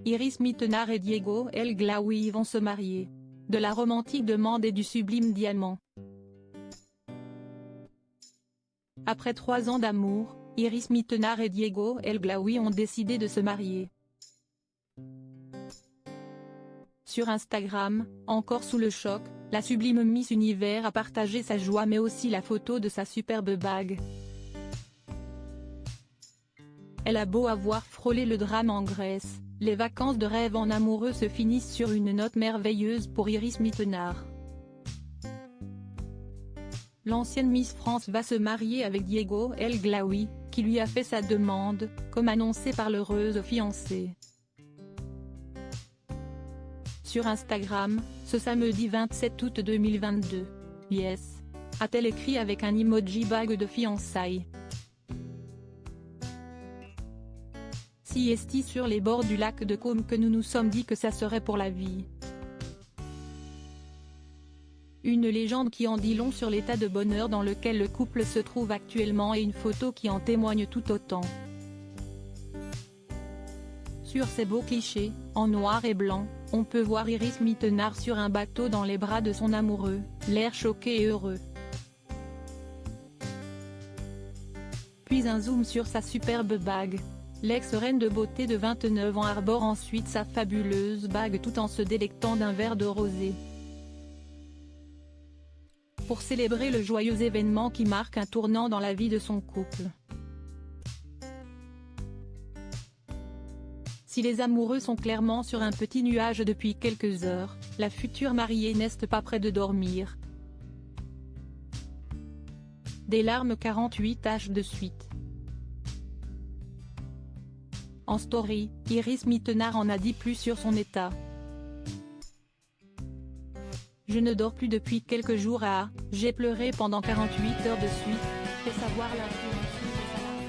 Iris Mittenard et Diego El Glaoui vont se marier. De la romantique demande et du sublime diamant. Après 3 ans d'amour, Iris Mittenard et Diego El Glaoui ont décidé de se marier. Sur Instagram, encore sous le choc, la sublime Miss Univers a partagé sa joie mais aussi la photo de sa superbe bague. Elle a beau avoir frôlé le drame en Grèce, les vacances de rêve en amoureux se finissent sur une note merveilleuse pour Iris Mittenard. L'ancienne Miss France va se marier avec Diego El Glaoui, qui lui a fait sa demande, comme annoncé par l'heureuse fiancée. Sur Instagram, ce samedi 27 août 2022. Yes, a-t-elle écrit avec un emoji bague de fiançailles. Si est-il sur les bords du lac de Côme que nous nous sommes dit que ça serait pour la vie. Une légende qui en dit long sur l'état de bonheur dans lequel le couple se trouve actuellement et une photo qui en témoigne tout autant. Sur ces beaux clichés, en noir et blanc, on peut voir Iris Mittenard sur un bateau dans les bras de son amoureux, l'air choqué et heureux. Puis un zoom sur sa superbe bague. L'ex-reine de beauté de 29 ans arbore ensuite sa fabuleuse bague tout en se délectant d'un verre de rosé. Pour célébrer le joyeux événement qui marque un tournant dans la vie de son couple. Si les amoureux sont clairement sur un petit nuage depuis quelques heures, la future mariée n'est pas près de dormir. Des larmes 48 H de suite. En story, Iris Mittenard en a dit plus sur son état. Je ne dors plus depuis quelques jours j'ai pleuré pendant 48 heures de suite, fait savoir l'influenceuse de sa marque.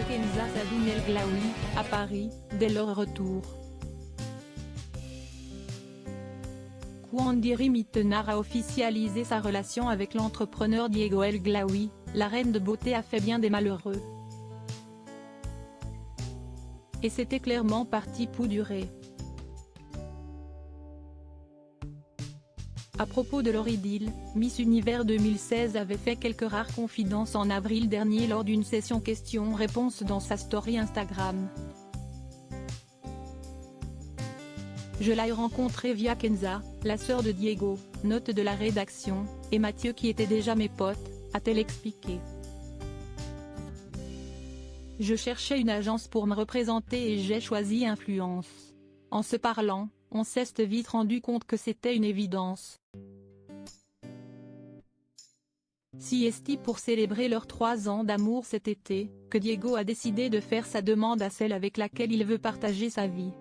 Kenza Sadoun El Glaoui, à Paris, dès leur retour. Iris Mittenard a officialisé sa relation avec l'entrepreneur Diego El Glaoui, la reine de beauté a fait bien des malheureux. Et c'était clairement parti pour durer. À propos de leur idylle, Miss Univers 2016 avait fait quelques rares confidences en avril dernier lors d'une session questions-réponses dans sa story Instagram. Je l'ai rencontré via Kenza, la sœur de Diego, note de la rédaction, et Mathieu qui étaient déjà mes potes, a-t-elle expliqué. Je cherchais une agence pour me représenter et j'ai choisi Influence. En se parlant, on s'est vite rendu compte que c'était une évidence. Si est pour célébrer leurs 3 ans d'amour cet été, que Diego a décidé de faire sa demande à celle avec laquelle il veut partager sa vie.